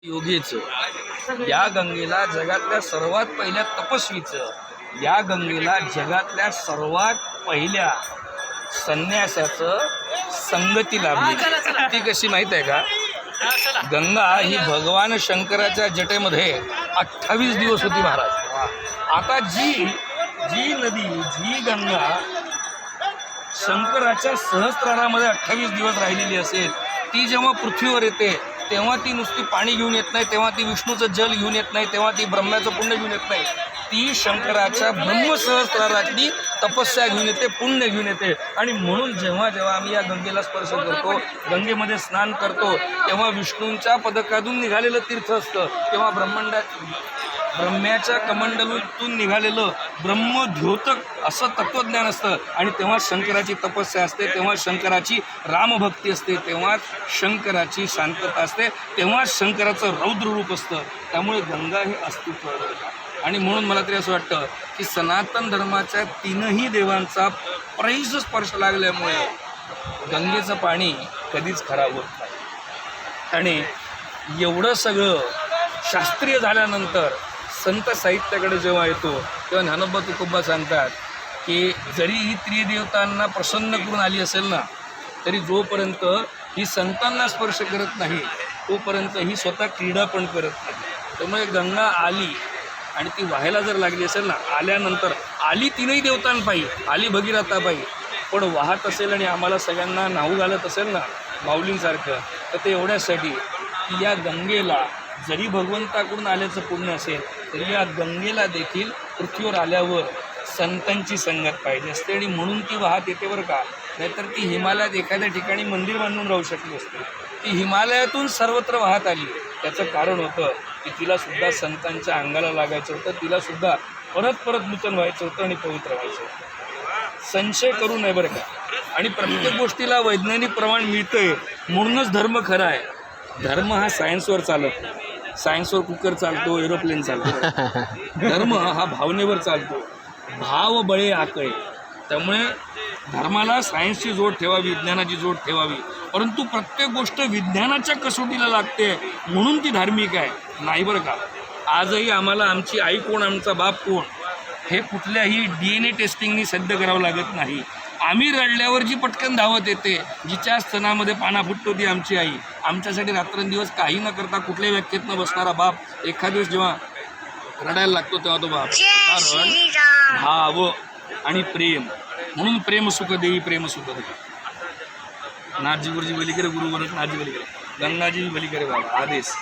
योगीचं, या गंगेला जगातल्या सर्वात पहिल्या तपस्वीचं, या गंगेला जगातल्या सर्वात पहिल्या संन्यासाचं संगती लाभली. ती कशी माहीत आहे का? गंगा ही भगवान शंकराच्या जटेमध्ये 28 दिवस होती महाराज. आता जी नदी, जी गंगा शंकराच्या सहस्त्रारामध्ये 28 दिवस राहिलेली असेल, ती जेव्हा पृथ्वीवर येते तेव्हा ती नुसती पाणी घेऊन येत नाही, तेव्हा ती विष्णूचं जल घेऊन येत नाही, तेव्हा ती ब्रह्म्याचं पुण्य घेऊन येत नाही. ती शंकराच्या ब्रह्मसहस्रारातली तपस्या घेऊन येते, पुण्य घेऊन येते. आणि म्हणून जेव्हा जेव्हा आम्ही या गंगेला स्पर्श करतो, गंगेमध्ये स्नान करतो, तेव्हा विष्णूंच्या पदकातून निघालेलं तीर्थ असतं, तेव्हा ब्रह्म्याच्या कमंडलूतून निघालेलं ब्रह्मद्योतक असं तत्त्वज्ञान असतं. आणि तेव्हा शंकराची तपस्या असते, तेव्हा शंकराची रामभक्ती असते, तेव्हा शंकराची शांतता असते, तेव्हा शंकराचं रौद्र रूप असतं. त्यामुळे गंगा हे अस्तित्व. आणि म्हणून मला तरी असं वाटतं की सनातन धर्माच्या तीनही देवांचा प्रैस स्पर्श लागल्यामुळे गंगेचं पाणी कधीच खराब होत नाही. आणि एवढं सगळं शास्त्रीय झाल्यानंतर संत साहित्याकडे जेव्हा येतो तेव्हा ज्ञानोबा तुकोबा सांगतात की जरी ही त्रिदेवतांना प्रसन्न करून आली असेल ना, तरी जोपर्यंत ही संतांना स्पर्श करत नाही तोपर्यंत ही स्वतः क्रीडा पण करत नाही. त्यामुळे गंगा आली आणि ती व्हायला जर लागली असेल ना, आल्यानंतर आली तीनही देवतांपायी, आली भगीरथापायी, पण वाहत असेल आणि आम्हाला सगळ्यांना नाहू घालत असेल ना माऊलींसारखं, तर ते एवढ्यासाठी की या गंगेला जरी भगवंताकडून आल्याचं पुण्य असेल तरी या गंगेला देखील पृथ्वीवर आल्यावर संतांची संगत पाहिजे असते. आणि म्हणून ती वाहत येते बरं का. नाहीतर ती हिमालयात एखाद्या ठिकाणी मंदिर बांधून राहू शकली असते. ती हिमालयातून सर्वत्र वाहत आली. त्याचं कारण होतं की तिलासुद्धा संतांच्या अंगाला लागायचं होतं, तिलासुद्धा परत परत नूतन व्हायचं होतं आणि पवित्र व्हायचं होतं. संशय करू नये बरं का. आणि प्रत्येक गोष्टीला वैज्ञानिक प्रमाण मिळतंय म्हणूनच धर्म खरा आहे. धर्म हा सायन्सवर चालत नाही. सायन्सवर कुकर चालतो, एरोप्लेन चालतो. धर्म हा भावनेवर चालतो. भाव बळे आकळे. त्यामुळे धर्माला सायन्सची जोड ठेवावी, विज्ञानाची जोड ठेवावी, परंतु प्रत्येक गोष्ट विज्ञानाच्या कसोटीला लागते म्हणून ती धार्मिक आहे नाही बरं का. आजही आम्हाला आमची आई कोण, आमचा बाप कोण हे कुठल्याही DNA टेस्टिंगनी सिद्ध करावं लागत नाही. आम्ही रडल्यावर जी पटकन धावत येते, जिच्या स्तनामध्ये पाना फुटतो ती आमची आई. आमच्यासाठी रात्रंदिवस काही न करता कुठल्याही व्याख्येत न बसणारा बाप एखाद दिवस जेव्हा रडायला लागतो तेव्हा तो बाप. कारण भाव आणि प्रेम. म्हणून प्रेम सुख देई, प्रेम सुख देई. नाथजी गुरुजी बली करे, गुरु गोरख नाथजी बली करे, गंगाजी बली करे बाबा आदेश.